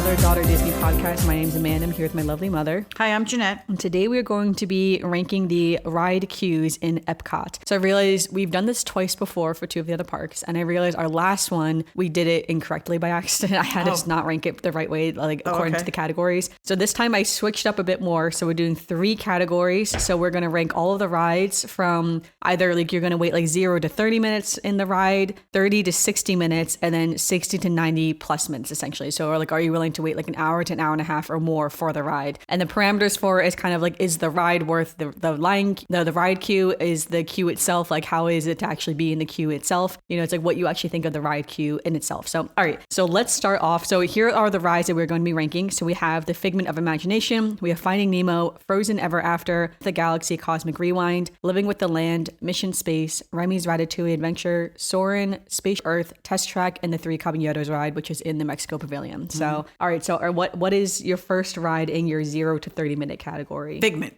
Mother-Daughter Disney podcast. My name's Amanda. I'm here with my lovely mother. Hi, I'm Janette. And today we're going to be ranking the ride queues in Epcot. So I realized we've done this twice before for two of the other parks, and I realized our last one, we did it incorrectly by accident. I had us not rank it the right way, according to the categories. So this time I switched up a bit more. So we're doing 3 categories. So we're going to rank all of the rides from either you're going to wait 0 to 30 minutes in the ride, 30 to 60 minutes, and then 60 to 90 plus minutes, essentially. So are you willing to wait an hour to an hour and a half or more for the ride? And the parameters for it is kind of is the ride worth the ride queue? Is the queue itself, how is it to actually be in the queue itself? It's what you actually think of the ride queue in itself. So, all right. So let's start off. So here are the rides that we're going to be ranking. So we have the Figment of Imagination. We have Finding Nemo, Frozen Ever After, The Galaxy Cosmic Rewind, Living with the Land, Mission Space, Remy's Ratatouille Adventure, Soarin, Spaceship Earth, Test Track, and the 3 Caballeros ride, which is in the Mexico Pavilion. So, all right. So what is your first ride in your 0 to 30 minute category? Figment.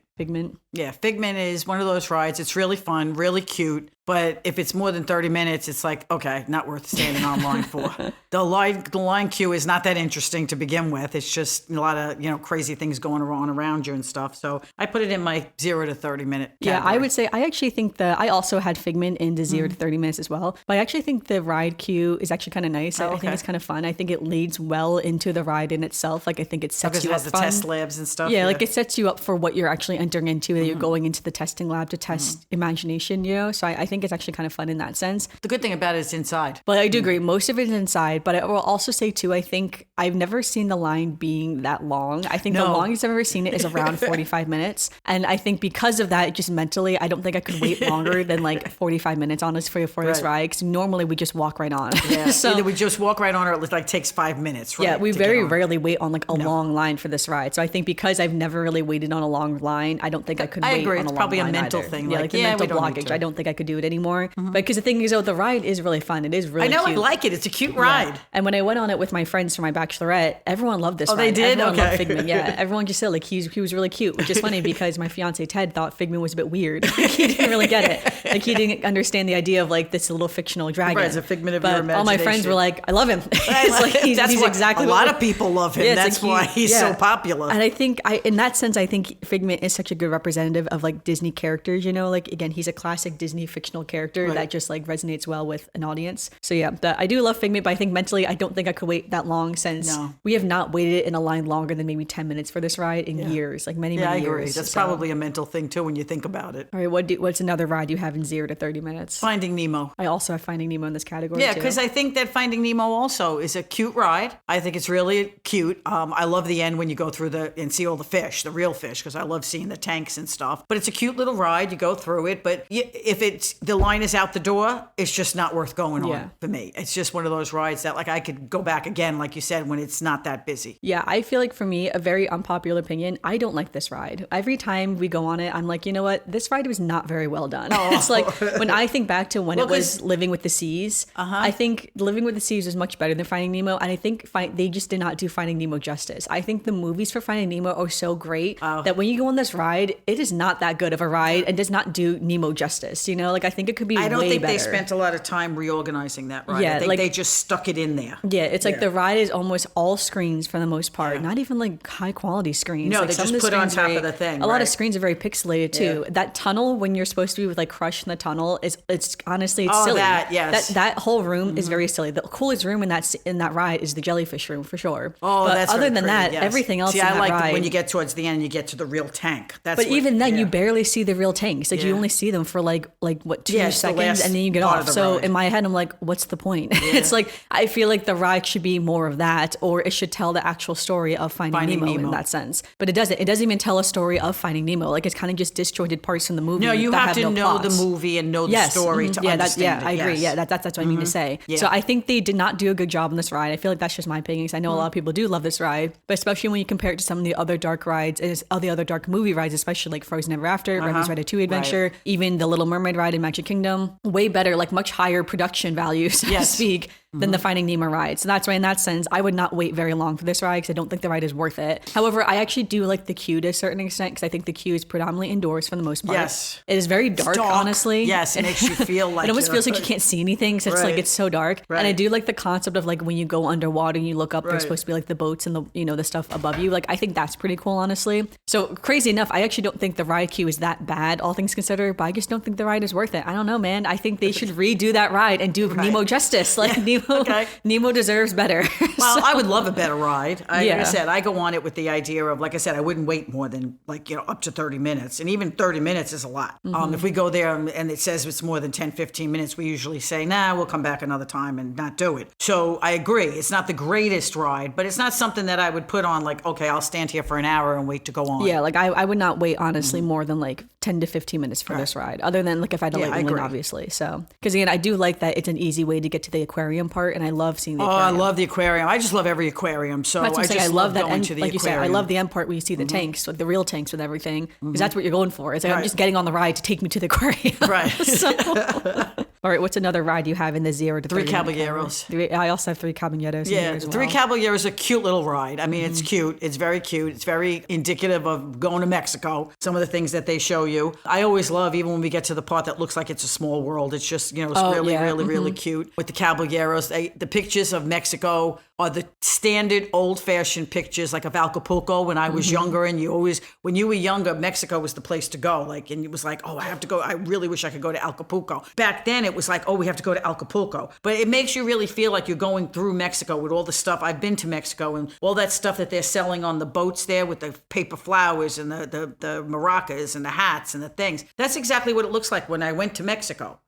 Yeah, Figment is one of those rides. It's really fun, really cute. But if it's more than 30 minutes, it's okay, not worth standing on line for. The line queue is not that interesting to begin with. It's just a lot of, crazy things going on around you and stuff. So I put it in my 0 to 30 minute category. Yeah, I would say I actually think I also had Figment into 0 to 30 minutes as well. But I actually think the ride queue is actually kind of nice. I think it's kind of fun. I think it leads well into the ride in itself. I think it sets you up. Because it has the test labs and stuff. Yeah, it sets you up for what you're actually entering into. That you're going into the testing lab to test imagination, So I think it's actually kind of fun in that sense. The good thing about it is inside. But I do agree. Most of it is inside. But I will also say, too, I think I've never seen the line being that long. I think the longest I've ever seen it is around 45 minutes. And I think because of that, just mentally, I don't think I could wait longer than 45 minutes, honestly, for this ride. Because normally we just walk right on. Yeah. So, either we just walk right on or it takes 5 minutes. Right, yeah, we very rarely wait on a long line for this ride. So I think because I've never really waited on a long line, I don't think I could wait agree. on a It's long probably line a mental either. thing. Yeah, the mental blockage. I don't think I could do it anymore. But because the thing is, the ride is really fun. It is really cute. I like it. It's a cute ride. Yeah. And when I went on it with my friends for my bachelorette, everyone loved this ride. They did? Everyone loved Figment. Yeah, everyone just said he was really cute, which is funny because my fiance Ted thought Figment was a bit weird. He didn't really get it. He didn't understand the idea of this little fictional dragon. Right, it's a figment of your imagination. All my friends were like, I love him. He's exactly a lot of people love him. Yeah, that's why he's so popular. And I think in that sense, I think Figment is such a good representative of Disney characters, again, he's a classic Disney fictional character that just resonates well with an audience. So yeah, I do love Figment, but I think mentally, I don't think I could wait that long since we have not waited in a line longer than maybe 10 minutes for this ride in years, many years. I agree. That's probably a mental thing too when you think about it. All right, what's another ride you have in 0 to 30 minutes? Finding Nemo. I also have Finding Nemo in this category. Yeah, because I think that Finding Nemo also is a cute ride. I think it's really cute. I love the end when you go through and see all the fish, the real fish, because I love seeing the tanks and stuff. But it's a cute little ride. You go through it, but if the line is out the door, it's just not worth going on for me. It's just one of those rides that I could go back again, like you said, when it's not that busy. Yeah, I feel for me, a very unpopular opinion, I don't like this ride. Every time we go on it, I'm like, you know what? This ride was not very well done. It's when I think back to when it was Living with the Seas, I think Living with the Seas was much better than Finding Nemo, and I think they just did not do Finding Nemo justice. I think the movies for Finding Nemo are so great that when you go on this ride, it is not that good of a ride and does not do Nemo justice. I think it could be way better. I don't think they spent a lot of time reorganizing that ride. Yeah, I think they just stuck it in there. Yeah, it's the ride is almost all screens for the most part, not even high quality screens. No, they just put on top of the thing. A lot of screens are very pixelated too. Yeah. That tunnel, when you're supposed to be with Crush in the tunnel, it's honestly silly. That whole room is very silly. The coolest room in that ride is the jellyfish room for sure. Oh, but that's other than that, everything else. I like when you get towards the end and you get to the real tank. Even then, you barely see the real tanks. You only see them for 2 seconds, and then you get off. So in my head, I'm like, what's the point? Yeah. It's I feel the ride should be more of that, or it should tell the actual story of Finding Nemo in that sense. But it doesn't. It doesn't even tell a story of Finding Nemo. It's kind of just disjointed parts from the movie. No, you have to know the movie and know the story to understand it. I agree. Yeah, that's what I mean to say. Yeah. So I think they did not do a good job on this ride. I feel that's just my opinion, because I know a lot of people do love this ride, but especially when you compare it to some of the other dark rides, and all the other dark movie rides, especially Frozen Ever After, Remy's Ratatouille Adventure, even the Little Mermaid ride in Magic Kingdom, way better, much higher production value, so to speak. than the Finding Nemo ride. So that's why in that sense, I would not wait very long for this ride because I don't think the ride is worth it. However, I actually do like the queue to a certain extent because I think the queue is predominantly indoors for the most part. Yes. It is very dark, honestly. Yes, it makes you feel like it almost feels like you can't see anything. So it's like it's so dark. And I do like the concept of like when you go underwater and you look up, there's supposed to be like the boats and the the stuff above you. Like I think that's pretty cool, honestly. So crazy enough, I actually don't think the ride queue is that bad, all things considered, but I just don't think the ride is worth it. I don't know, man. I think they should redo that ride and do Nemo justice. Like Nemo deserves better. Well, I would love a better ride. Like I said, I go on it with the idea of, like I said, I wouldn't wait more than up to 30 minutes. And even 30 minutes is a lot. If we go there and it says it's more than 10, 15 minutes, we usually say, nah, we'll come back another time and not do it. So I agree. It's not the greatest ride, but it's not something that I would put on like, okay, I'll stand here for an hour and wait to go on. Yeah, like I would not wait, honestly, more than like 10 to 15 minutes for this ride, other than like if I had to late one, obviously. So, because again, I do like that it's an easy way to get to the aquarium part, and I love seeing the aquarium. I love the aquarium. I just love every aquarium. So I love that going to the aquarium. You said, I love the end part where you see the tanks, like the real tanks with everything, because that's what you're going for. It's like I'm just getting on the ride to take me to the aquarium. Right. All right, what's another ride you have in the 0 to 3 Caballeros. I also have 3 Caballeros. Yeah, as well. 3 Caballeros is a cute little ride. I mean, it's cute. It's very cute. It's very indicative of going to Mexico. Some of the things that they show you. I always love, even when we get to the part that looks like it's a small world, it's just, it's really cute. With the Caballeros, the pictures of Mexico are the standard old-fashioned pictures, like of Acapulco when I was younger. And when you were younger, Mexico was the place to go. Like, and it was like, oh, I have to go. I really wish I could go to Acapulco. Back then, it was like, oh, we have to go to Acapulco. But it makes you really feel like you're going through Mexico with all the stuff. I've been to Mexico and all that stuff that they're selling on the boats there with the paper flowers and the maracas and the hats and the things. That's exactly what it looks like when I went to Mexico.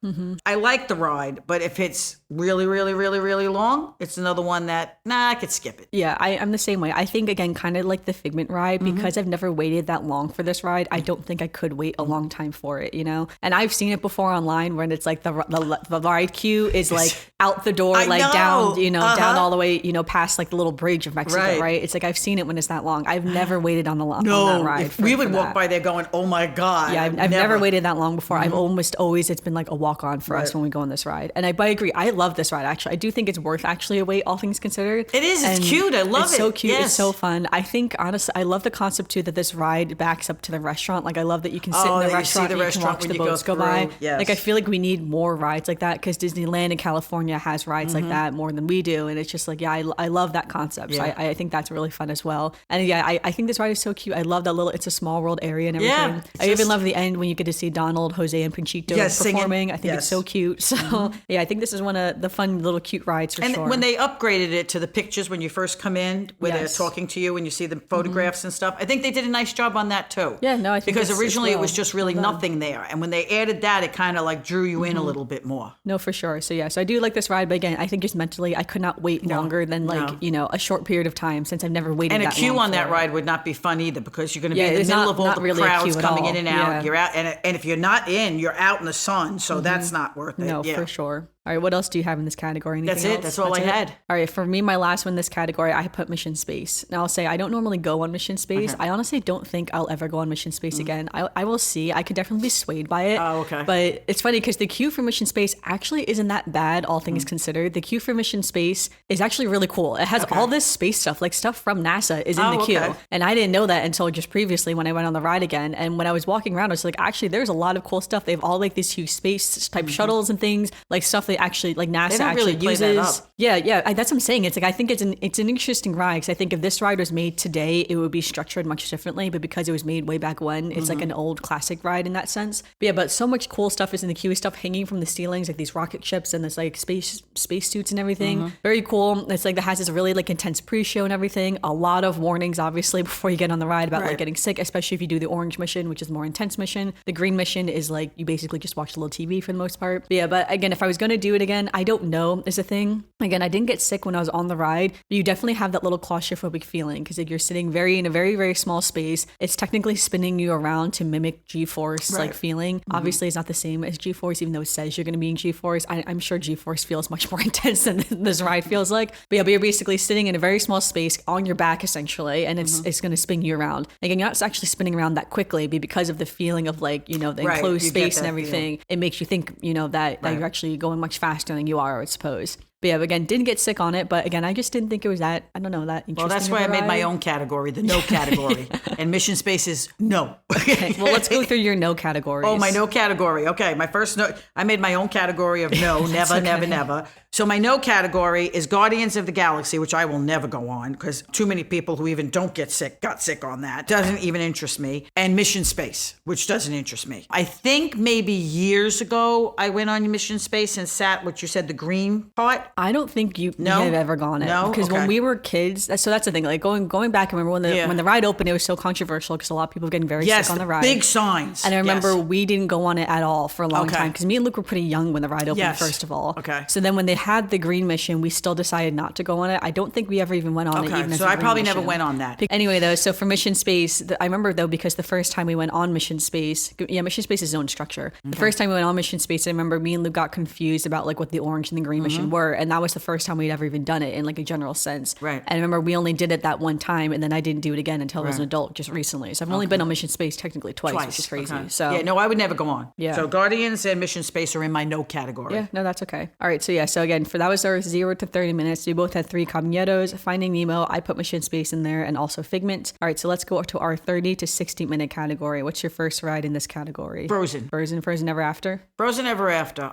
I like the ride, but if it's really, really, really, really long, it's another one that, I could skip it. Yeah, I'm the same way. I think, again, kind of like the Figment ride, because I've never waited that long for this ride, I don't think I could wait a long time for it, And I've seen it before online when it's like the ride queue is like out the door, like down, down all the way, past like the little bridge of Mexico, right? It's like I've seen it when it's that long. I've never waited on that ride. We would walk by there going, oh my God. Yeah, I've never waited that long before. I've almost always, it's been like a walk on for us when we go on this ride. And I agree. I love this ride, actually. I do think it's worth actually a wait, all things considered. It is. It's cute. I love it. It's so cute. Yes. It's so fun. I think, honestly, I love the concept too that this ride backs up to the restaurant. Like, I love that you can sit in the restaurant and you can watch the boats go by. Yes. Like, I feel like we need more rides like that because Disneyland in California has rides like that more than we do. And it's just like, I love that concept. So I think that's really fun as well. And I think this ride is so cute. I love that it's a small world area and everything. Yeah, I even love the end when you get to see Donald, Jose, and Panchito performing. Singing. I think it's so cute. So I think this is one of the fun little cute rides for sure. And when they upgraded it to the pictures when you first come in, where they're talking to you and you see the photographs and stuff, I think they did a nice job on that too. Yeah, no, I think because originally it was just really nothing there, and when they added that, it kind of like drew you in a little bit more. No, for sure. So I do like this ride, but again, I think just mentally, I could not wait longer than a short period of time since I've never waited. And that a queue long on that ride would not be fun either because you're going to be in the middle of all the really crowds coming in and out. You're out, and if you're not in, you're out in the sun, so that's not worth it. No, for sure. All right, what else do you have in this category? Anything That's it. else? That's all I had. All right, for me, my last one in this category, I put Mission Space. Now, I'll say I don't normally go on Mission Space. I honestly don't think I'll ever go on Mission Space again. I will see. I could definitely be swayed by it. Oh, okay. But it's funny because the queue for Mission Space actually isn't that bad, all things considered. The queue for Mission Space is actually really cool. It has all this space stuff, like stuff from NASA is in the queue. Okay. And I didn't know that until just previously when I went on the ride again. And when I was walking around, I was like, actually, there's a lot of cool stuff. They have all like these huge space type shuttles and things, like stuff they actually, like NASA actually really uses. That up. Yeah. That's what I'm saying. It's like I think it's an interesting ride because I think if this ride was made today, it would be structured much differently. But because it was made way back when, it's like an old classic ride in that sense. But so much cool stuff is in the queue, stuff hanging from the ceilings, like these rocket ships and this like space suits and everything. Very cool. It's like that has this really like intense pre-show and everything. A lot of warnings, obviously, before you get on the ride about like getting sick, especially if you do the orange mission, which is a more intense mission. The green mission is like you basically just watch a little TV for the most part. But again, if I was going to do it again, I don't know is a thing. Again, I didn't get sick when I was on the ride, but you definitely have that little claustrophobic feeling because you're sitting in a very, very small space. It's technically spinning you around to mimic G-force like feeling. Obviously, it's not the same as G-force, even though it says you're going to be in G-force. I'm sure G-force feels much more intense than this ride feels like. But you're basically sitting in a very small space on your back essentially, and it's going to spin you around. Again, you're not actually spinning around that quickly, but because of the feeling of like the enclosed space and everything, it makes you think that you're actually going much faster than you are, I would suppose. But yeah, again, didn't get sick on it. But again, I just didn't think it was that, I don't know, that interesting. Well, that's why I made my own category, the no category. And Mission Space is no. Okay, well, let's go through your no categories. Oh, my no category. Okay, my first no. I made my own category of no, never, okay. never, never. So my no category is Guardians of the Galaxy, which I will never go on because too many people who even don't get sick got sick on that. Doesn't even interest me. And Mission Space, which doesn't interest me. I think maybe years ago I went on Mission Space and sat what you said, the green part. I don't think you No? have ever gone it. No? Because when Okay. we were kids, so that's the thing. Like going back, I remember when the ride opened, it was so controversial because a lot of people were getting very Yes, sick on the ride. big signs. And I remember Yes. we didn't go on it at all for a long Okay. time because me and Luke were pretty young when the ride opened, Yes. first of all. Okay. So then when they had the green mission, we still decided not to go on it. I don't think we ever even went on it. Okay, Even as so a I green probably mission. never went on that. Anyway, though, so for Mission Space, I remember though because the first time we went on Mission Space, Mission Space is its own structure. The first time we went on Mission Space, I remember me and Luke got confused about like what the orange and the green mission were, and that was the first time we'd ever even done it in like a general sense. Right. And I remember we only did it that one time, and then I didn't do it again until I was an adult, just recently. So I've only been on Mission Space technically twice, which is crazy. Okay. So yeah, no, I would never go on. Yeah. So Guardians and Mission Space are in my no category. yeah, no, that's okay. All right, so yeah, so again, that was our 0 to 30 minutes. We both had 3 Caballeros, Finding Nemo. I put Mission Space in there, and also Figment. All right, so let's go to our 30 to 60 minute category. What's your first ride in this category? Frozen. Frozen Ever After. Frozen Ever After.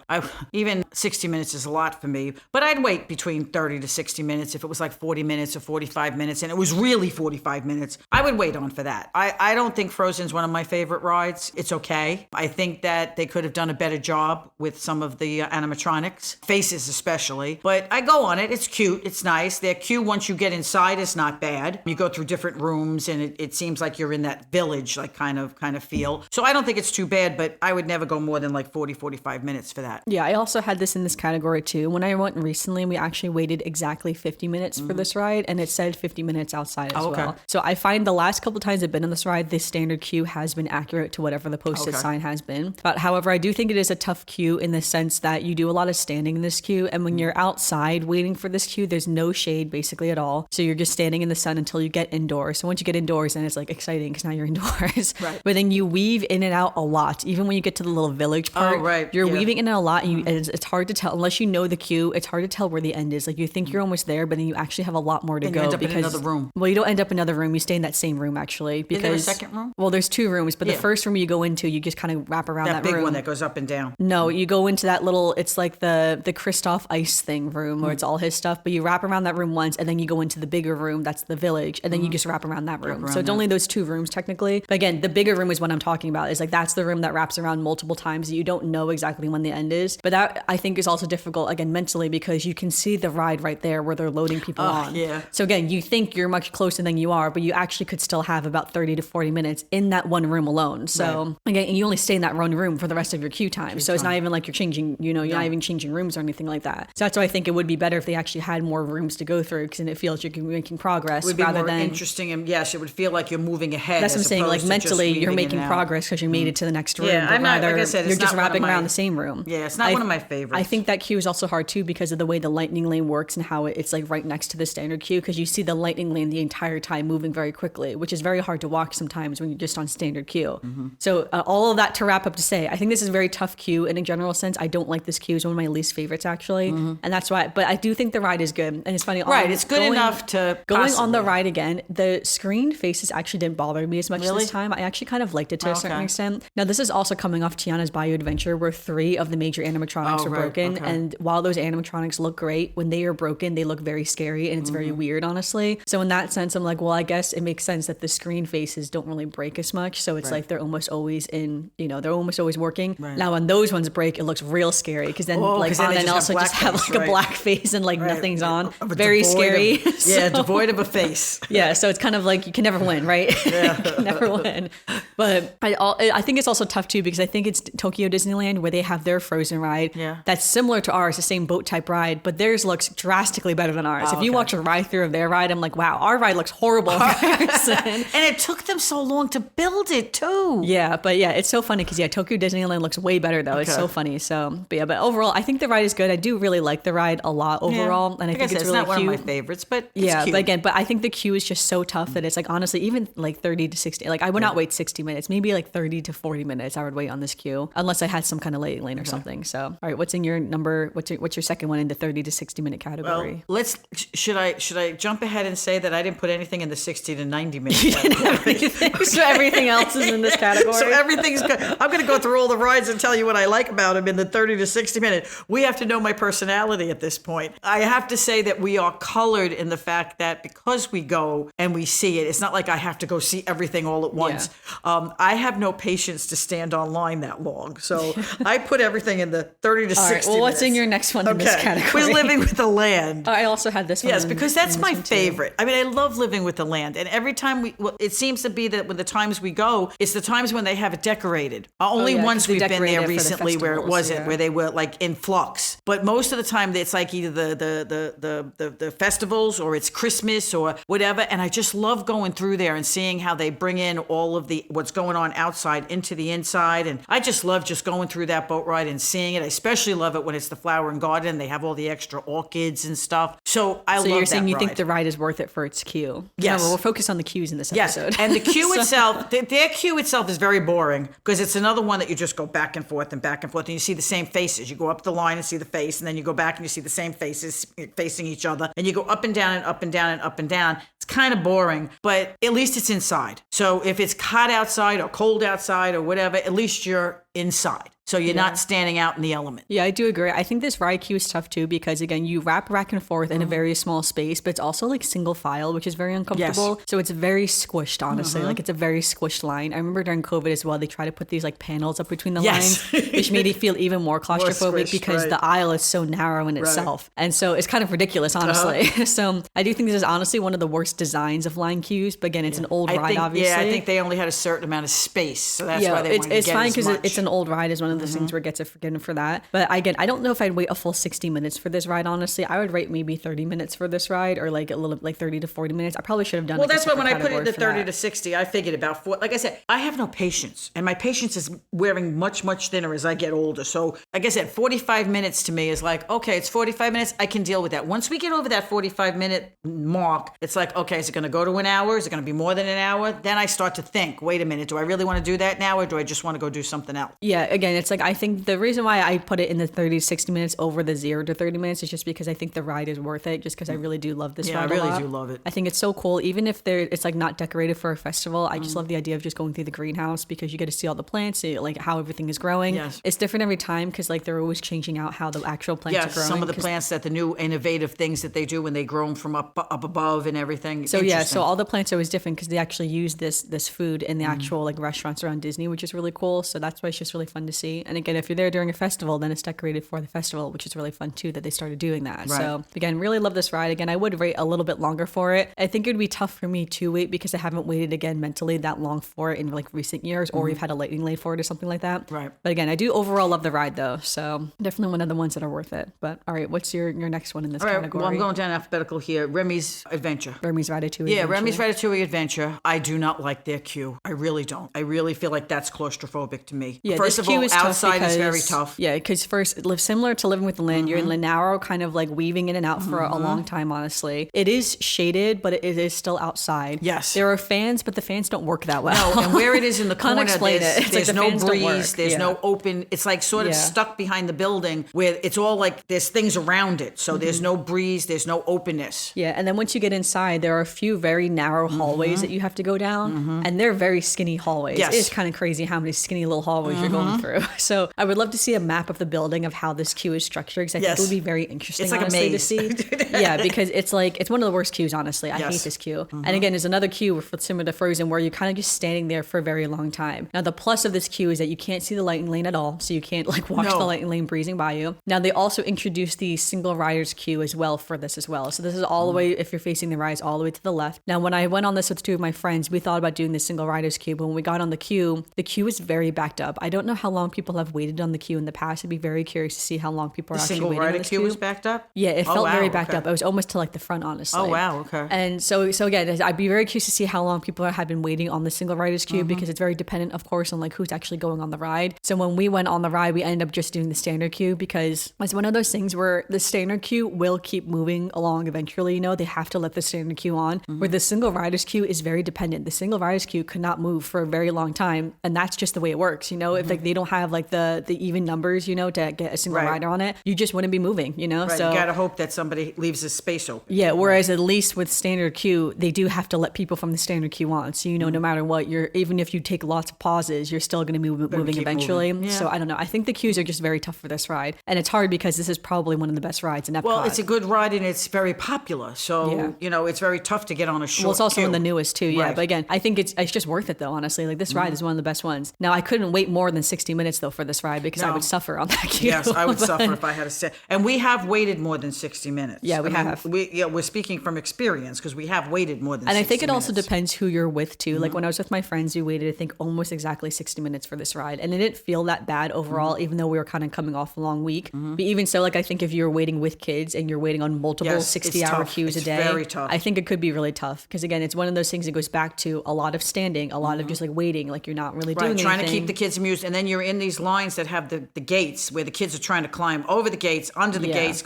Even 60 minutes is a lot for me, but I'd wait between 30 to 60 minutes if it was like 40 minutes or 45 minutes, and it was really 45 minutes. I would wait on for that. I don't think Frozen's one of my favorite rides. It's okay. I think that they could have done a better job with some of the animatronics, faces especially, but I go on it. It's cute. It's nice. Their queue once you get inside is not bad. You go through different rooms and it seems like you're in that village, like kind of feel. So I don't think it's too bad, but I would never go more than like 40, 45 minutes for that. Yeah, I also had this in this category too. When I went recently, we actually waited exactly 50 minutes for this ride, and it said 50 minutes outside as okay. well. So I find the last couple times I've been on this ride, the standard queue has been accurate to whatever the posted sign has been. But however, I do think it is a tough queue in the sense that you do a lot of standing in this queue, and when you're outside waiting for this queue, there's no shade basically at all. So you're just standing in the sun until you get indoors. So once you get indoors, then it's like exciting because now you're indoors. Right. But then you weave in and out a lot. Even when you get to the little village part, right. you're Yeah. weaving in and out a lot, and it's hard to tell unless you know the queue. It's hard to tell where the end is. Like you think you're almost there, but then you actually have a lot more to And go. you end up because in another room. Well, you don't end up in another room. You stay in that same room actually. Because, Is there a second room? Well, there's 2 rooms, but the first room you go into, you just kind of wrap around that, That big room. one that goes up and down. No, you go into that little, it's like the Kristoff ice thing room where it's all his stuff, but you wrap around that room once and then you go into the bigger room, that's the village, and then you just wrap around that room. So it's only those 2 rooms technically. But again, the bigger room is what I'm talking about. Is like that's the room that wraps around multiple times that you don't know exactly when the end is. But that I think is also difficult again mentally because you can see the ride right there where they're loading people on. Yeah. So again, you think you're much closer than you are, but you actually could still have about 30 to 40 minutes in that one room alone. So again, and you only stay in that one room for the rest of your queue time. So it's not even like you're changing, you're not even changing rooms or anything like that. So that's why I think it would be better if they actually had more rooms to go through because then it feels you're making progress It would be rather more than interesting, and yes, it would feel like you're moving ahead. that's what I'm as saying. Like opposed to just mentally, you're weaving in making and out. progress because you made it to the next room. Yeah, but I'm not- like rather I said, it's you're just not one of wrapping my- around the same room. Yeah, it's not one of my favorites. I think that queue is also hard too because of the way the lightning lane works and how it's like right next to the standard queue because you see the lightning lane the entire time moving very quickly, which is very hard to walk sometimes when you're just on standard queue. So all of that to wrap up to say, I think this is a very tough queue in a general sense. I don't like this queue. It's one of my least favorites actually, and that's why. But I do think the ride is good, and it's funny. Right, it's good enough to going on the possibly. ride again. The screen faces actually didn't bother me as much Really? this time. I actually kind of liked it to a certain Okay. extent. Now this is also coming off Tiana's Bayou Adventure, where 3 of the major animatronics are right, broken, okay. and while those animatronics look great, when they are broken, they look very scary and it's very weird, honestly. So in that sense, I'm like, well, I guess it makes sense that the screen faces don't really break as much. So it's like they're almost always in, they're almost always working. Now when those ones break, it looks real scary because then like 'cause then on they and just also have just have blackface, like a right. black face and like nothing's on. Of a Very devoid scary. of- yeah, devoid of a face. Yeah, so it's kind of like you can never win, right? you can never win. But I think it's also tough too because I think it's Tokyo Disneyland where they have their Frozen ride that's similar to ours, the same boat type ride, but theirs looks drastically better than ours. If you watch a ride through of their ride, I'm like, wow, our ride looks horrible in comparison. And it took them so long to build it too. Yeah, but yeah, it's so funny because Tokyo Disneyland looks way better though. It's Okay. so funny. So, but overall, I think the ride is good. I do really like the ride a lot overall, and I Like think said, it's really not cute. one of my favorites, but it's Yeah, cute. but I think the queue is just so tough that it's like honestly, even like 30 to 60, like I would not wait 60 minutes, maybe like 30 to 40 minutes I would wait on this queue, unless I had some kind of late lane or something. So, all right, what's in your number? What's your second one in the 30 to 60 minute category? Well, should I jump ahead and say that I didn't put anything in the 60 to 90 minute category? So everything else is in this category. So everything's good. I'm going to go through all the rides and tell you what I like about them in the 30 to 60 minute. We have to know my personality at this point. I have to say that we are colored in the fact that because we go and we see it, it's not like I have to go see everything all at once. Yeah. I have no patience to stand online that long. So I put everything in the 30 to 60 minutes. Well, what's in your next one in this category? We're living with the land. I also had this one. Yes, because that's my favorite. I mean, I love living with the land. And every time it seems to be that when the times we go, it's the times when they have it decorated. Only once we've been there recently where it wasn't, where they were like in flux. But most of the time it's like either the festivals or it's Christmas or whatever. And I just love going through there and seeing how they bring in all of what's going on outside into the inside. And I just love just going through that boat ride and seeing it. I especially love it when it's the flower and garden. They have all the extra orchids and stuff. So I love that. So you're saying you think the ride is worth it for its queue? Yes. Remember, we're focused on the queues in this episode. Yes. And the queue itself, their queue itself is very boring because it's another one that you just go back and forth and back and forth and you see the same faces. You go up the line and see the face and then you go back and you see the same faces facing each other and you go up and down and up and down and up and down. It's kind of boring, but at least it's inside. So if it's hot outside or cold outside or whatever, at least you're inside. So you're not standing out in the element. Yeah, I do agree. I think this ride queue is tough too because, again, you wrap back and forth in a very small space, but it's also like single file, which is very uncomfortable. Yes. So it's very squished, honestly. Like it's a very squished line. I remember during COVID as well, they tried to put these like panels up between the lines, which made it feel even more claustrophobic because the aisle is so narrow in itself. And so it's kind of ridiculous, honestly. So I do think this is honestly one of the worst designs of line queues. But again, it's an old ride, obviously. Yeah, I think they only had a certain amount of space. So that's why they wanted to get it's fine because it's an old ride is one of those things where it gets forgiven for that. But again, I don't know if I'd wait a full 60 minutes for this ride, honestly. I would rate maybe 30 minutes for this ride or like a little like 30 to 40 minutes. I probably should have done that's why when I put it to 30 to 60, I figured about four. Like I said, I have no patience. And my patience is wearing much, much thinner as I get older. So like I said, 45 minutes to me is like, okay, it's 45 minutes. I can deal with that. Once we get over that 45-minute mark, it's like, okay, is it going to go to an hour? Is it going to be more than an hour? Then I start to think, wait a minute, do I really want to do that now or do I just want to go do something else? Yeah, again, it's like I think the reason why I put it in the 30 to 60 minutes over the 0 to 30 minutes is just because I think the ride is worth it, just because I really do love this ride. Yeah, I really do love it. I think it's so cool. Even if it's like not decorated for a festival, I just love the idea of just going through the greenhouse because you get to see all the plants, see like how everything is growing. Yes. It's different every time because like they're always changing out how the actual plants are growing. Some of the plants that the new innovative things that they do when they grow them from up above and everything. So so all the plants are always different because they actually use this food in the actual like restaurants around Disney, which is really cool. So that's why it's just really fun to see. And again, if you're there during a festival, then it's decorated for the festival, which is really fun too that they started doing that. Right. So again, really love this ride. Again, I would rate a little bit longer for it. I think it would be tough for me to wait because I haven't waited again mentally that long for it in like recent years, or we've had a lightning lane for it or something like that. Right. But again, I do overall love the ride though. So definitely one of the ones that are worth it. But all right, what's your next one in this category? Well, I'm going down alphabetical here. Remy's Adventure. Remy's Ratatouille. Yeah, Remy's Ratatouille Adventure. I do not like their queue. I really don't. I really feel like that's claustrophobic to me. Yeah, first of all, outside is very tough. Yeah, because first, similar to Living with the Land, you're in the narrow kind of like weaving in and out for a long time, honestly. It is shaded, but it is still outside. Yes. There are fans, but the fans don't work that well. No, and where it is in the corner, there's like no breeze, there's no open, it's like sort of stuck behind the building where it's all like there's things around it. So there's no breeze, there's no openness. Yeah, and then once you get inside, there are a few very narrow hallways that you have to go down, and they're very skinny hallways. Yes. It's kind of crazy how many skinny little hallways you're going through. So I would love to see a map of the building of how this queue is structured because I think it would be very interesting. It's like honestly, a maze to see. Yeah, because it's one of the worst queues, honestly. I hate this queue. And again, there's another queue similar to Frozen where you're kind of just standing there for a very long time. Now, the plus of this queue is that you can't see the lightning lane at all, so you can't like watch the lightning lane breezing by you. Now, they also introduced the single riders queue as well for this as well. So this is all the way, if you're facing the rides, all the way to the left. Now, when I went on this with two of my friends, we thought about doing the single riders queue, but when we got on the queue is very backed up. I don't know how long people have waited on the queue in the past. I'd be very curious to see how long people are The actually single waiting on rider this queue was backed up? Yeah, it Oh, felt wow, very backed okay. up. It was almost to like the front, honestly. Oh, wow, okay. And so again, I'd be very curious to see how long people have been waiting on the single riders queue because it's very dependent, of course, on like who's actually going on the ride. So when we went on the ride, we ended up just doing the standard queue because it's one of those things where the standard queue will keep moving along eventually. You know, they have to let the standard queue on. Where the single riders queue is very dependent. The single riders queue could not move for a very long time, and that's just the way it works. You know, if like they don't have like the even numbers, you know, to get a single Right. rider on it, you just wouldn't be moving. You know, Right, so you gotta hope that somebody leaves a space open. yeah, whereas at least with standard queue, they do have to let people from the standard queue on. So, you know, no matter what, even if you take lots of pauses, you're still going to be moving keep eventually. moving. Yeah. So I don't know. I think the queues are just very tough for this ride. And it's hard because this is probably one of the best rides in Epcot. Well, it's a good ride and it's very popular. So, Yeah. you know, it's very tough to get on a short Well, it's also queue. one of the newest too, yeah. Right. But again, I think it's just worth it though, honestly. Like this ride is one of the best ones. Now, I couldn't wait more than 60 minutes though for this ride because I No. would suffer on that queue. Yes, I would But- suffer if I had to sit. And we have waited more than 60 minutes. Yeah, we have. We're speaking from experience because we have waited more than And 60 I think it also minutes. depends who you're with too. Like when I was with my friends, we waited, I think, almost exactly 60 minutes for this ride. And it didn't feel that bad overall, even though we were kind of coming off a long week. But even so, like I think if you're waiting with kids and you're waiting on multiple Yes, it's 60-hour tough. queues It's a day, very tough. I think it could be really tough. Because again, it's one of those things that goes back to a lot of standing, a lot of just like waiting, like you're not really doing Right, trying to anything. keep the kids amused. And then you're in these lines that have the gates where the kids are trying to climb over the gates, under the Yeah. gates,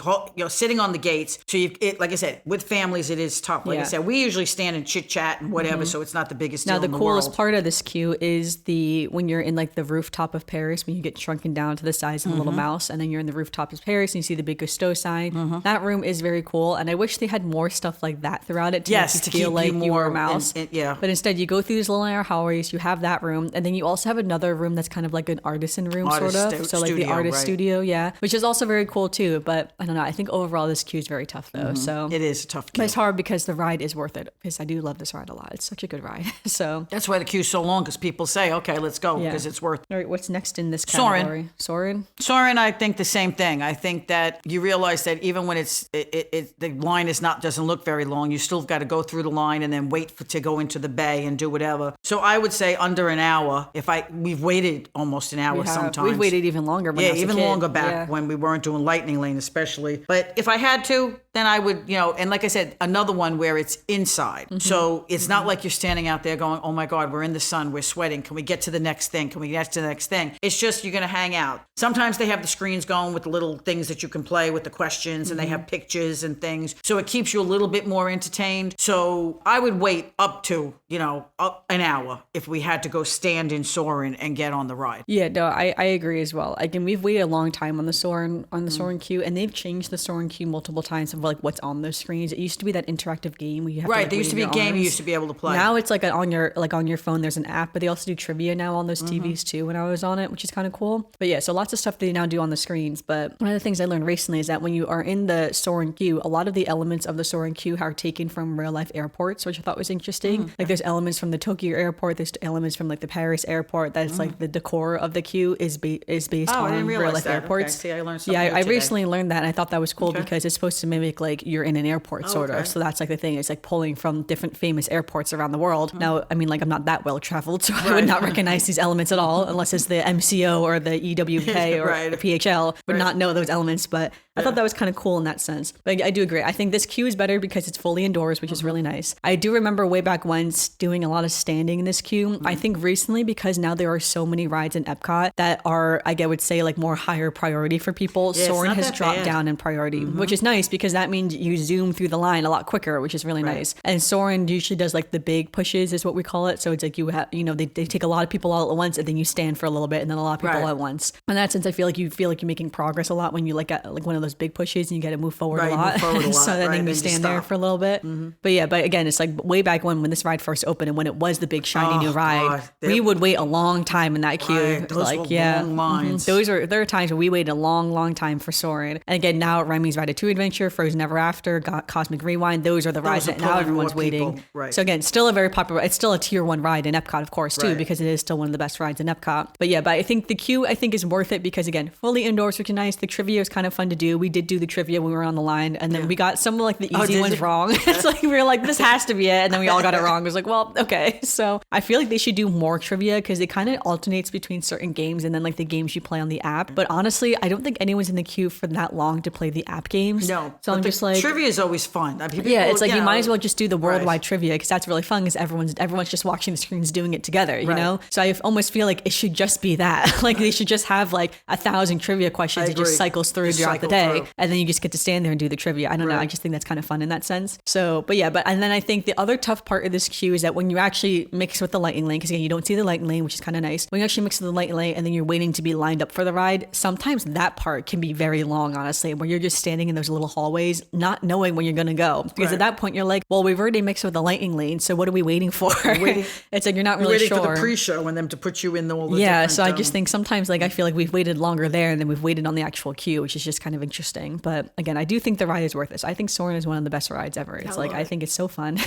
sitting on the gates. So, like I said, with families, it is tough. Like I Yeah. said, we usually stand and chit chat and whatever, so it's not the biggest deal Now, the in the coolest world. part of this queue is when you're in like the rooftop of Paris, when you get shrunken down to the size of a little mouse, and then you're in the rooftop of Paris and you see the big Gusteau sign. That room is very cool, and I wish they had more stuff like that throughout it to Yes, make to you feel keep like you you were a more mouse. yeah. But instead, you go through these little narrow hallways. You have that room, and then you also have another room that's kind of like an artisan room, Artist sort of. So like the studio, artist right. studio, yeah, which is also very cool too. But I don't know. I think overall this queue is very tough though. So It is a tough but queue. it's hard because the ride is worth it because I do love this ride a lot. It's such a good ride. So. That's why the queue's so long, because people say, okay, let's go, Yeah. because it's worth it. All right, what's next in this Soarin'. category? Soarin'? Soarin', I think the same thing. I think that you realize that even when the line doesn't look very long, you still got to go through the line and then wait to go into the bay and do whatever. So I would say under an hour. We've waited almost an hour sometimes. We've waited even longer. When I Yeah, was a even kid. longer back Yeah. when we weren't doing Lightning Lane, especially. But if I had to, then I would, and like I said, another one where it's inside. Mm-hmm. So it's not like you're standing out there going, oh my God, we're in the sun, we're sweating. Can we get to the next thing? Can we get to the next thing? It's just you're going to hang out. Sometimes they have the screens going with the little things that you can play with the questions, and they Mm-hmm. have pictures and things. So it keeps you a little bit more entertained. So I would wait up to, up an hour if we had to go stand in Soarin' and get on the ride. Yeah, no, I agree as well. Again, we've waited a long time on the Soarin' queue, and they've changed the Soarin' queue multiple times of like what's on those screens. It used to be that interactive game where you have to, Right, like, there used to wave be a your game you arms. used to be able to play. Now it's like on your phone. There's an app, but they also do trivia now on those TVs too. When I was on it, which is kind of cool. But yeah, so lots of stuff they now do on the screens. But one of the things I learned recently is that when you are in the Soarin' queue, a lot of the elements of the Soarin' queue are taken from real life airports, which I thought was interesting. Like there's elements from the Tokyo airport, there's elements from like the Paris airport. That's like the decor of the queue is based Oh, I on didn't real realize life that. airports. Okay. See, I learned something Yeah, new I today. recently learned that, and I thought that was cool Okay. because it's supposed to mimic like you're in an airport sort okay. of. So that's like the thing. It's like pulling from different famous airports around the world. Now, I mean, like I'm not that well traveled, so I would not recognize these elements at all unless it's the MCO or the EWK or Right. the PHL. Would not know those elements, but I thought that was kind of cool in that sense. But I do agree. I think this queue is better because it's fully indoors, which is really nice. I do remember way back once doing a lot of standing in this queue. I think recently, because now there are so many rides in Epcot that are, I would say, like more higher priority for people, it's Soarin' not has that dropped bad. down in priority, which is nice because that means you zoom through the line a lot quicker, which is really nice. And Soarin' usually does like the big pushes is what we call it. So it's like you have, they take a lot of people all at once, and then you stand for a little bit, and then a lot of people Right. all at once. In that sense, I feel like you're making progress a lot when you at like one of those big pushes and you got to move forward Right, a lot. move forward a lot, So then right, you then you stand there stop. for a little bit. But yeah, but again, it's like way back when this ride first opened and when it was the big shiny new ride, God, we would wait a long time in that queue. Right, those like were yeah, long lines. there are times when we waited a long time for Soarin'. And again, now Remy's Ratatouille Adventure, Frozen Echoes Never After, Cosmic Rewind. Those are the rides that now everyone's waiting. Right. So again, still a very popular, it's still a tier 1 ride in Epcot, of course, too, because it is still one of the best rides in Epcot. But I think the queue, I think, is worth it because, again, fully indoors, which is nice. The trivia is kind of fun to do. We did do the trivia when we were on the line, and then we got some of like the easy ones wrong. It's like, we were like, this has to be it. And then we all got it wrong. It was like, well, okay. So I feel like they should do more trivia because it kind of alternates between certain games and then like the games you play on the app. But honestly, I don't think anyone's in the queue for that long to play the app games. No. So I'm just like, trivia is always fun. I mean, it's like you might as well just do the worldwide trivia because that's really fun because everyone's just watching the screens doing it together, you know? So I almost feel like it should just be that. Like they should just have like 1,000 trivia questions that just cycles through throughout the day. And then you just get to stand there and do the trivia. I don't know. I just think that's kind of fun in that sense. So, and then I think the other tough part of this queue is that when you actually mix with the lightning lane, because again, you don't see the lightning lane, which is kind of nice. When you actually mix with the lightning lane and then you're waiting to be lined up for the ride, sometimes that part can be very long, honestly, where you're just standing in those little hallways, not knowing when you're going to go. Because at that point, you're like, well, we've already mixed with the lightning lane, so what are we waiting for? It's like you're not really sure. Waiting for the pre-show and them to put you in all the different, so I just think sometimes like I feel like we've waited longer there than we've waited on the actual queue, which is just kind of interesting. But again, I do think the ride is worth it. So I think Soarin' is one of the best rides ever. It's like I think it's so fun.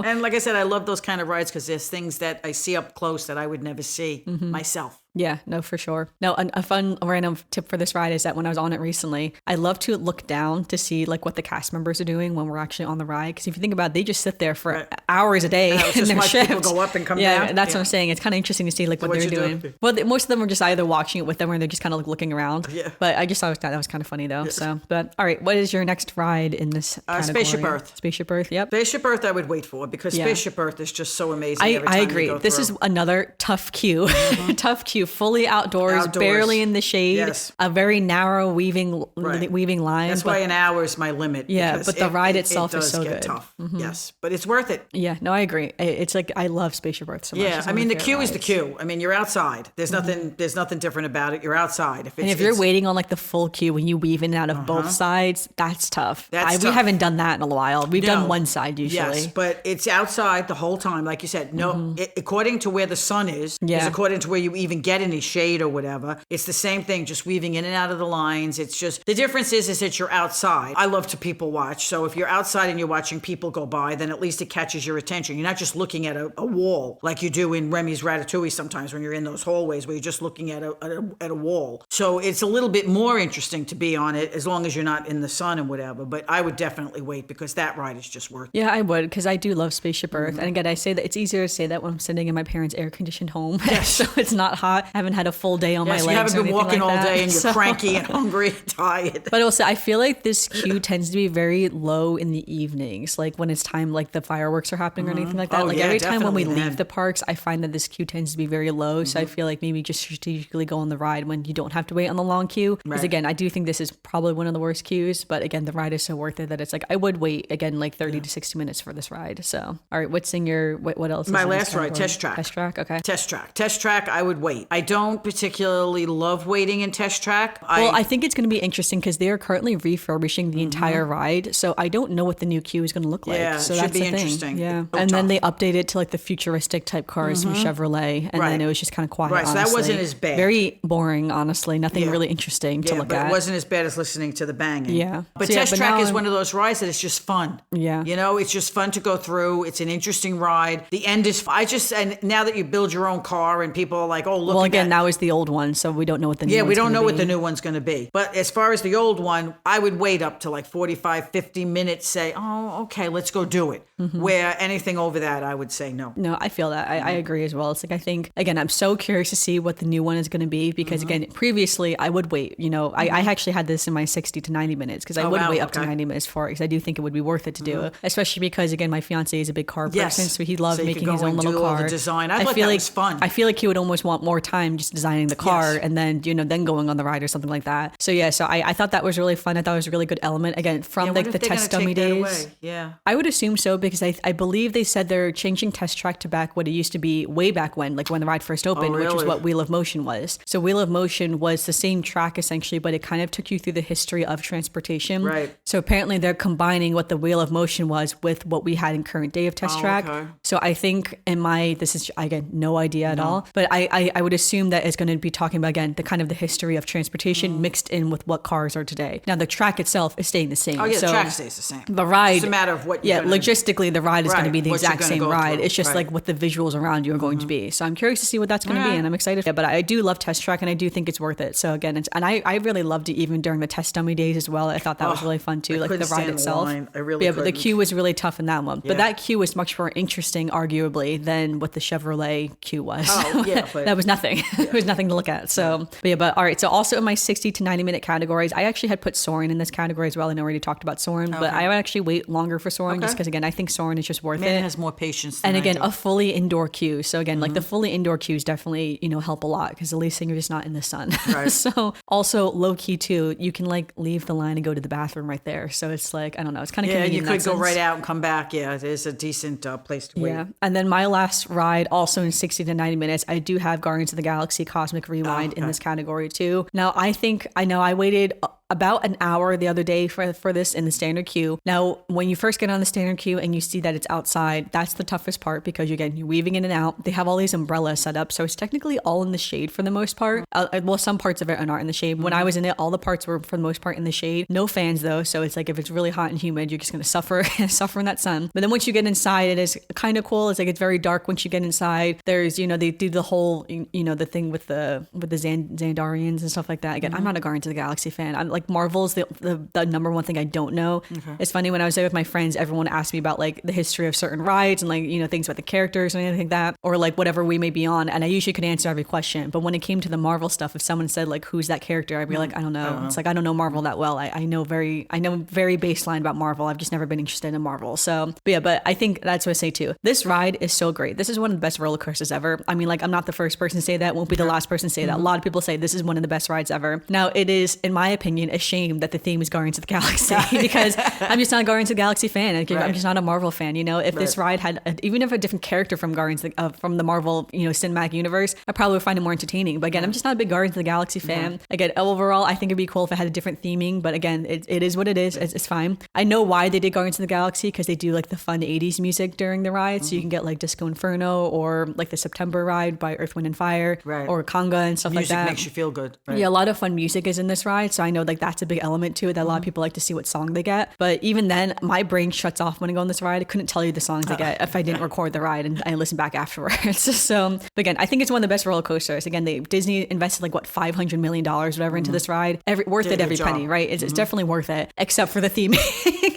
And like I said, I love those kind of rides because there's things that I see up close that I would never see myself. Yeah, no, for sure. No, a fun random tip for this ride is that when I was on it recently, I love to look down to see like what the cast members are doing when we're actually on the ride. Because if you think about it, they just sit there for hours a day in their shifts. People go up and come down. Yeah, that's what I'm saying. It's kind of interesting to see like what they're doing. Well, most of them are just either watching it with them or they're just kind of like looking around. Yeah. But I just thought that was kind of funny though. Yes. So, but all right, what is your next ride in this category? Spaceship Earth. Spaceship Earth, yep. Spaceship Earth I would wait for because Spaceship Earth is just so amazing. I agree. This is another tough queue. Tough queue, fully outdoors, barely in the shade, a very narrow weaving line. That's why an hour is my limit. Yeah, but the ride itself is so good. Tough. Yes, but it's worth it. Yeah, no, I agree. It's like I love Spaceship Earth so much. Yeah, I mean the queue is the queue. I mean you're outside. There's nothing different about it. You're outside. If you're waiting on like the full queue when you weave in and out of both sides, that's tough. We haven't done that in a while. We've done one side usually. Yes, but it's outside the whole time, like you said. No, according to where the sun is according to where you even get any shade or whatever. It's the same thing, just weaving in and out of the lines. It's just the difference is that you're outside. I love to people watch. So if you're outside and you're watching people go by, then at least it catches your attention. You're not just looking at a wall like you do in Remy's Ratatouille sometimes when you're in those hallways where you're just looking at a wall. So it's a little bit more interesting to be on it as long as you're not in the sun and whatever. But I would definitely wait because that ride is just worth it. Yeah, I would because I do love Spaceship Earth. And again, I say that it's easier to say that when I'm sitting in my parents' air-conditioned home. Yes. So it's not hot. I haven't had a full day on my legs. You haven't been walking like all day and you're cranky and hungry and tired. But also, I feel like this queue tends to be very low in the evenings, like when it's time, like the fireworks are happening or anything like that. Every time when we leave the parks, I find that this queue tends to be very low. So I feel like maybe just strategically go on the ride when you don't have to wait on the long queue. Because again, I do think this is probably one of the worst queues. But again, the ride is so worth it that it's like I would wait again like 30 to 60 minutes for this ride. So all right, what's in your what else? My last ride, Test Track. Test Track, okay. Test Track, I would wait. I don't particularly love waiting in Test Track. I think it's going to be interesting because they are currently refurbishing the entire ride. So I don't know what the new queue is going to look like. Yeah, so it that's should be the thing. interesting. Yeah. And then they updated it to like the futuristic type cars from Chevrolet. And then it was just kind of quiet. Right, so that wasn't as bad. Very boring, honestly. Nothing really interesting to look at. It wasn't as bad as listening to the banging. Yeah. But Test Track is one of those rides that it's just fun. Yeah. You know, it's just fun to go through. It's an interesting ride. The end is, and now that you build your own car and people are like, oh, look. Well, again, now is the old one, so we don't know what the new one's we don't know what the new one's going to be. But as far as the old one, I would wait up to like 45, 50 minutes, say, oh, okay, let's go do it. Where anything over that, I would say no. No, I feel that. I agree as well. It's like, I think, again, I'm so curious to see what the new one is going to be because, again, previously I would wait. You know, I actually had this in my 60 to 90 minutes because I would wait up to 90 minutes for it because I do think it would be worth it to do it, especially because, again, my fiance is a big car person, so he loved making his own little car. The design. I thought that was fun. I feel like he would almost want more time just designing the car and then, then going on the ride or something like that. So, so I thought that was really fun. I thought it was a really good element. Again, from like the test dummy days. Yeah. I would assume so because I believe they said they're changing Test Track to back what it used to be way back when, like when the ride first opened, which is what Wheel of Motion was. So Wheel of Motion was the same track essentially, but it kind of took you through the history of transportation. Right. So apparently they're combining what the Wheel of Motion was with what we had in current day of Test Track. Okay. So I think this is, again, no idea at all, but I would assume that it's going to be talking about, again, the kind of the history of transportation mixed in with what cars are today. Now, the track itself is staying the same. Oh, yeah, so the track stays the same. The ride... It's a matter of what you're logistically, the ride is going to be the exact same ride. Through. It's just like what the visuals around you are going to be. So I'm curious to see what that's going to be, and I'm excited. Yeah, but I do love Test Track, and I do think it's worth it. So again, I really loved it even during the test dummy days as well. I thought that was really fun too, like the ride itself. I really couldn't. But the queue was really tough in that one. But that queue was much more interesting, arguably, than what the Chevrolet queue was. Oh, yeah. But that was nothing. It was nothing to look at. So, but all right. So also in my 60 to 90 minute categories, I actually had put Soarin in this category as well. I know I already talked about Soarin, but I would actually wait longer for Soarin just because, again, I think Soarin is just worth it. Has more patience than and again, I do. a fully indoor queue. So again, like the fully indoor queues definitely, help a lot because at least you're just not in the sun. Right. So also low key too, you can like leave the line and go to the bathroom right there. So it's like, I don't know, it's kind of convenient. Yeah, you could go right out and come back. Yeah, it is a decent place to wait. Yeah. And then my last ride, also in 60 to 90 minutes, I do have Guardians of the Galaxy Cosmic Rewind in this category too. Now, I waited about an hour the other day for this in the standard queue. Now, when you first get on the standard queue and you see that it's outside, that's the toughest part because, again, you're weaving in and out. They have all these umbrellas set up, so it's technically all in the shade for the most part. Well, some parts of it are not in the shade. When I was in it, all the parts were for the most part in the shade. No fans though, so it's like if it's really hot and humid, you're just gonna suffer in that sun. But then once you get inside, it is kind of cool. It's like it's very dark once you get inside. There's, they do the whole, the thing with the Xandarians and stuff like that. Again, I'm not a Guardians of the Galaxy fan. I'm like Marvel's the number one thing I don't know. It's funny when I was there with my friends, everyone asked me about like the history of certain rides and like things about the characters and anything like that, or like whatever we may be on, and I usually could answer every question. But when it came to the Marvel stuff, if someone said like who's that character, I'd be like, I don't know. It's like I don't know Marvel that well. I know very baseline about Marvel. I've just never been interested in Marvel. So but I think that's what I say too. This ride is so great. This is one of the best roller coasters ever. I mean, like I'm not the first person to say that, won't be the last person to say that. A lot of people say this is one of the best rides ever. Now it is, in my opinion, a shame that the theme is Guardians of the Galaxy because I'm just not a Guardians of the Galaxy fan. I'm just not a Marvel fan. If this ride had even if a different character from Guardians from the Marvel cinematic universe, I probably would find it more entertaining. But again, I'm just not a big Guardians of the Galaxy fan. Again, overall, I think it'd be cool if it had a different theming. But again, it is what it is. It's fine. I know why they did Guardians of the Galaxy because they do like the fun 80s music during the ride, so you can get like Disco Inferno or like the September ride by Earth, Wind and Fire, or Conga and stuff like that. Music makes you feel good. Right? Yeah, a lot of fun music is in this ride, so I know like that's a big element to it that a lot of people like to see what song they get. But even then, my brain shuts off when I go on this ride. I couldn't tell you the songs they get if I didn't record the ride and I listen back afterwards. So, but again, I think it's one of the best roller coasters. Again, Disney invested like what $500 million whatever into this ride. Worth it every penny, right? It's definitely worth it, except for the theming.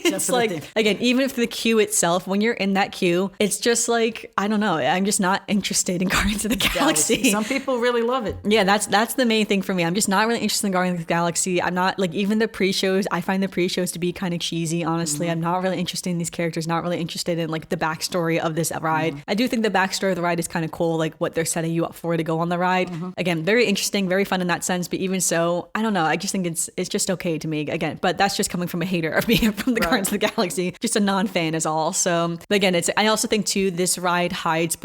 It's like, again, even if the queue itself, when you're in that queue, it's just like, I don't know. I'm just not interested in Guardians of the Galaxy. Some people really love it. Yeah, that's the main thing for me. I'm just not really interested in Guardians of the Galaxy. I'm not like, even the pre-shows, I find the pre-shows to be kind of cheesy, honestly. I'm not really interested in these characters, not really interested in like the backstory of this ride. I do think the backstory of the ride is kind of cool, like what they're setting you up for to go on the ride. Again, very interesting, very fun in that sense, but even so, I don't know. I just think it's just okay to me, again, but that's just coming from a hater of being from the Guardians of the Galaxy, just a non-fan is all. So, but again, I also think too, this ride hides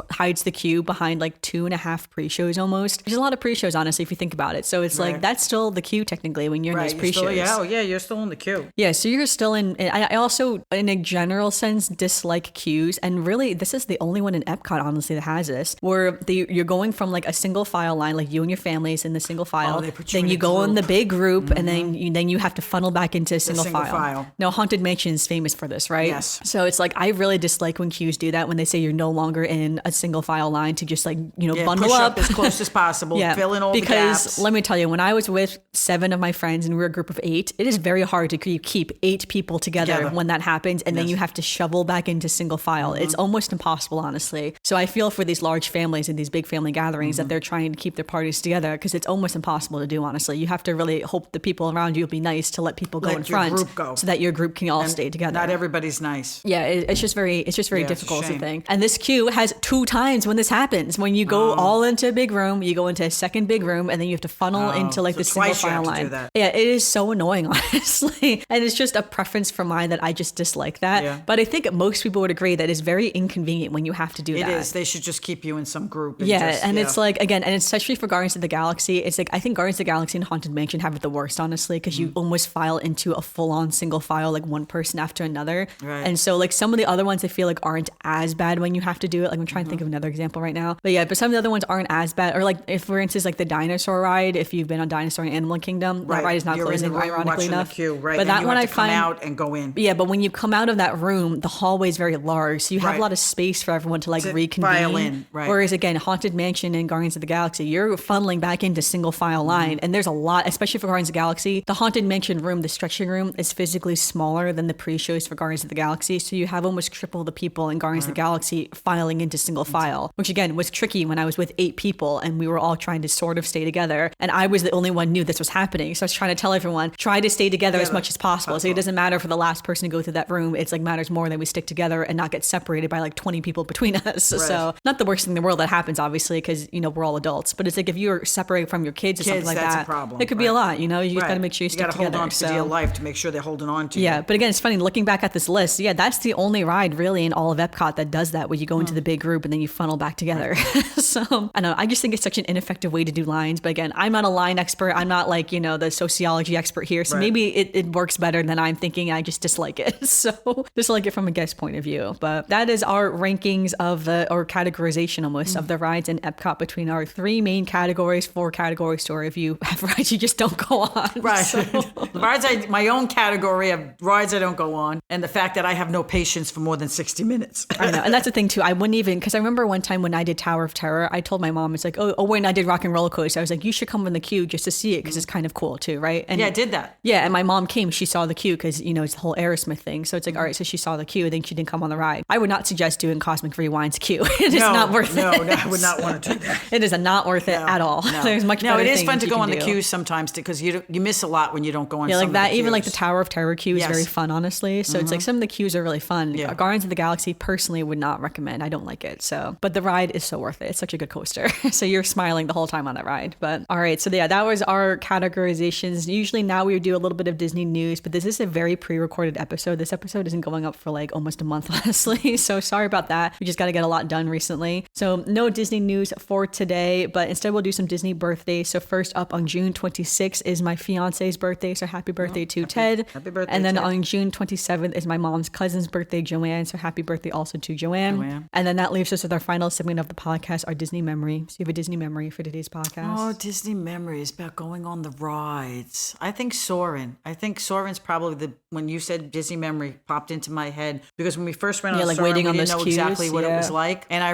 the queue behind like 2.5 pre-shows almost. There's a lot of pre-shows, honestly, if you think about it. So it's like, that's still the queue technically when you're in those pre-shows. You're still in the queue. Yeah, so you're still in. I also, in a general sense, dislike queues, and really, this is the only one in Epcot, honestly, that has this, where you're going from like a single file line, like you and your families in the single file. Then you go in the big group, and then you have to funnel back into a single file. Now, Haunted Mansion is famous for this, right? Yes. So it's like, I really dislike when queues do that, when they say you're no longer in a single file line to just like, bundle up as close as possible, fill in all the gaps. Because let me tell you, when I was with 7 of my friends and we were a group of 8, it is very hard to keep 8 people together when that happens, and then you have to shovel back into single file. It's almost impossible, honestly. So I feel for these large families and these big family gatherings that they're trying to keep their parties together, because it's almost impossible to do, honestly. You have to really hope the people around you will be nice to let people go in front, so that your group can all stay together. Not everybody's nice. Yeah, it's just very difficult to think. And this queue has 2 times when this happens. When you go all into a big room, you go into a second big room, and then you have to funnel into like the single file line. Yeah, it is so annoying, honestly. And it's just a preference for mine that I just dislike that. Yeah. But I think most people would agree that it's very inconvenient when you have to do that. It is. They should just keep you in some group. It's like, again, and especially for Guardians of the Galaxy, it's like, I think Guardians of the Galaxy and Haunted Mansion have it the worst, honestly, because you almost file into a full-on single file, like one person after another. Right. And so like some of the other ones I feel like aren't as bad when you have to do it. Like I'm trying to think of another example right now. But yeah, but some of the other ones aren't as bad. Or like if, for instance, like the dinosaur ride, if you've been on Dinosaur and Animal Kingdom, that ride is not closing, ironically enough. Queue, right? But and that you one have I to come find out and go in. Yeah, but when you come out of that room, the hallway is very large, so you have a lot of space for everyone to like reconvene. File in, right. Whereas again, Haunted Mansion and Guardians of the Galaxy, you're funneling back into single file line, and there's a lot, especially for Guardians of the Galaxy. The Haunted Mansion room, the stretching room, is physically smaller than the pre-shows for Guardians of the Galaxy, so you have almost triple the people in Guardians of the Galaxy filing into single file, which again was tricky when I was with 8 people and we were all trying to sort of stay together, and I was the only one who knew this was happening. So I was trying to tell everyone, try to stay together as much as possible. So it doesn't matter for the last person to go through that room. It's like matters more that we stick together and not get separated by like 20 people between us. Right. So not the worst thing in the world that happens, obviously, because you know we're all adults. But it's like if you're separated from your kids or something like that's that, a problem. It could be a lot. You know, you just got to make sure you stick together. You got to hold on to your life to make sure they're holding on to you. Yeah, but again, it's funny looking back at this list. Yeah, that's the only ride really in all of Epcot that does that, where you go into the big group and then you funnel back together. So I don't know. I just think it's such an ineffective way to do lines. But again, I'm not a line expert. I'm not like, you know, the sociology expert here. So maybe it works better than I'm thinking. I just dislike it. So dislike it from a guest point of view. But that is our rankings of or categorization almost of the rides in Epcot between our 3 main categories, 4 categories, or if you have rides you just don't go on. Right. So. The rides my own category of rides I don't go on, and the fact that I have no patience for more than 60 minutes. I know. And that's the thing too. I wouldn't even, because I remember one time when I did Tower of Terror, I told my mom, it's like, oh, when I did Rock and Roller Coaster, I was like, you should come in the queue just to see it because it's kind of cool too, right? And yeah, I did that. Yeah, and my mom came, she saw the queue because, you know, it's the whole Aerosmith thing. So it's like, all right, so she saw the queue, then she didn't come on the ride. I would not suggest doing Cosmic Rewind's queue. It is not worth it. No, I would not want to do that. It is not worth it at all. No. There's much better it is things fun to you go can on the do. queues sometimes because you miss a lot when you don't go on Yeah, like some that, of the even like queues. the Tower of Terror queue is very fun, honestly. So it's like some of the queues are really fun. Yeah. Guardians of the Galaxy, personally, would not recommend. I don't like it. So, but the ride is so worth it. It's such a good coaster. So you're smiling the whole time on that ride. But all right, so yeah, that was our categorizations. Usually now we do a little bit of Disney news, but this is a very pre-recorded episode. This episode isn't going up for like almost a month, honestly. So sorry about that. We just got to get a lot done recently. So no Disney news for today, but instead we'll do some Disney birthdays. So first up on June 26th is my fiance's birthday. So happy birthday to Ted. Happy birthday, And then Ted. on June 27th is my mom's cousin's birthday, Joanne. So happy birthday also to Joanne. And then that leaves us with our final segment of the podcast, our Disney memory. So you have a Disney memory for today's podcast? Oh, Disney memories about going on the rides. I think Soarin'. I think Soarin's probably when you said Disney memory popped into my head because when we first went on like Soarin', waiting we on didn't those know queues, exactly what it was like. And I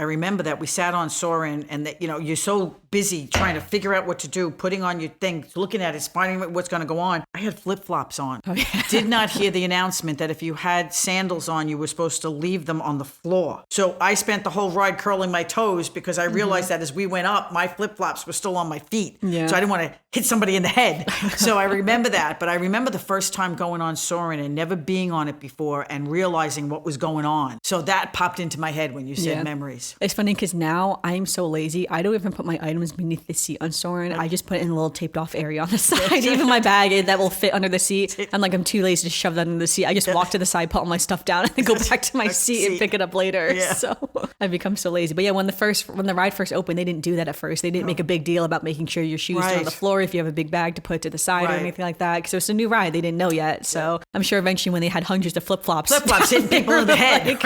remember that we sat on Soarin' and that, you know, you're so busy trying to figure out what to do, putting on your thing, looking at it, finding what's going to go on. I had flip-flops on. Oh, yeah. Did not hear the announcement that if you had sandals on, you were supposed to leave them on the floor. So I spent the whole ride curling my toes because I realized that as we went up, my flip-flops were still on my feet. Yeah. So I didn't want to hit somebody in the head. So I remember that. But I remember the first time going on Soarin' and never being on it before and realizing what was going on. So that popped into my head when you said memories. It's funny because now I'm so lazy. I don't even put my items beneath the seat on Soarin'. I just put it in a little taped off area on the side. Even my bag that will fit under the seat. I'm like, I'm too lazy to shove that under the seat. I just walk to the side, put all my stuff down, and then go back to my seat and pick it up later. Yeah. So I've become so lazy. But yeah, when the ride first opened, they didn't do that at first. They didn't make a big deal about making sure your shoes are on the floor if you have a big bag to put to the side or anything like that. Because it was a new ride. They didn't know yet. So I'm sure eventually when they had hundreds of flip-flops hitting people in the head.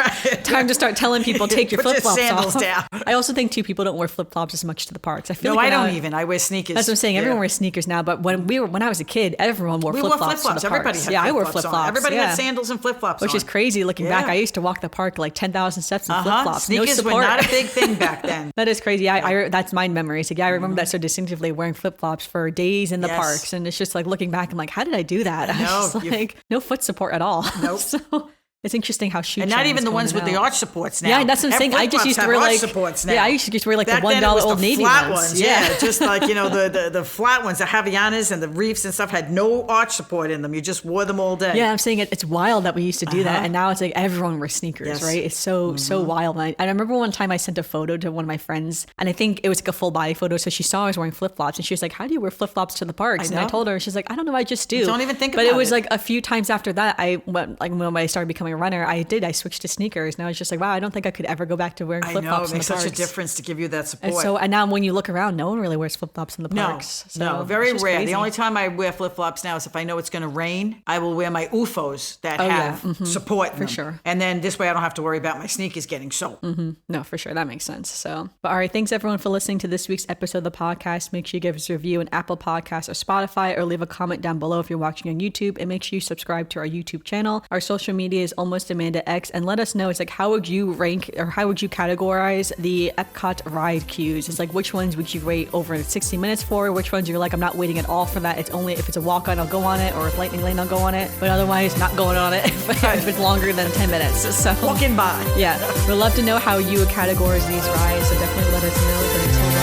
Time to start telling people, take your flip-flops sandals off. down. I also think too, people don't wear flip-flops as much to the parks. I feel like I don't even. I wear sneakers. That's what I'm saying. Everyone wears sneakers now, but when I was a kid, everyone wore flip-flops to the parks. Everybody had I wore flip-flops on. flip-flops. Everybody had sandals and flip-flops Which on. is crazy looking back. I used to walk the park like 10,000 steps in flip-flops. Sneakers no were not a big thing back then. That is crazy. That's my memory. So I remember that so distinctively, wearing flip-flops for days in the parks. And it's just like looking back, I'm like, how did I do that? I was just like, no foot support at all. Nope. So It's interesting how shoe And not trends even the go ones in with and the out. arch supports now. Yeah, that's what I'm saying. I just used to wear arch like supports now. Yeah, I used to wear like Back the $1 then it was Old the Navy flat ones. Yeah, just like the flat ones, the Havianas and the Reefs and stuff had no arch support in them. You just wore them all day. Yeah, I'm saying it's wild that we used to do that, and now it's like everyone wears sneakers, Yes. right? It's so wild. And I remember one time I sent a photo to one of my friends, and I think it was like a full body photo. So she saw I was wearing flip flops, and she was like, "How do you wear flip flops to the parks?" And I know. told her, she's like, "I don't know, I just do." Don't even think But about it was it. like a few times after that, I went like when I started becoming a runner, I switched to sneakers, and I was just like, wow, I don't think I could ever go back to wearing I flip know. flops It in the makes such a parks. difference to give you that support. And now when you look around, no one really wears flip flops in the No, parks. So no, it's very just rare. crazy. The only time I wear flip flops now is if I know it's going to rain. I will wear my UFOs that yeah. have support in them. sure. And then this way I don't have to worry about my sneakers getting soaked. No, for sure. That makes sense. So, but all right. Thanks everyone for listening to this week's episode of the podcast. Make sure you give us a review on Apple Podcasts or Spotify, or leave a comment down below if you're watching on YouTube. And make sure you subscribe to our YouTube channel. Our social media is Almost Amanda X. And let us know, it's like, how would you rank or how would you categorize the Epcot ride queues? It's like, which ones would you rate over 60 minutes for? Which ones you're like, I'm not waiting at all for that. It's only if it's a walk on, I'll go on it, or if Lightning Lane, I'll go on it. But otherwise, not going on it if it's longer than 10 minutes. So Walking by. yeah, we'd love to know how you would categorize these rides, so definitely let us know. But until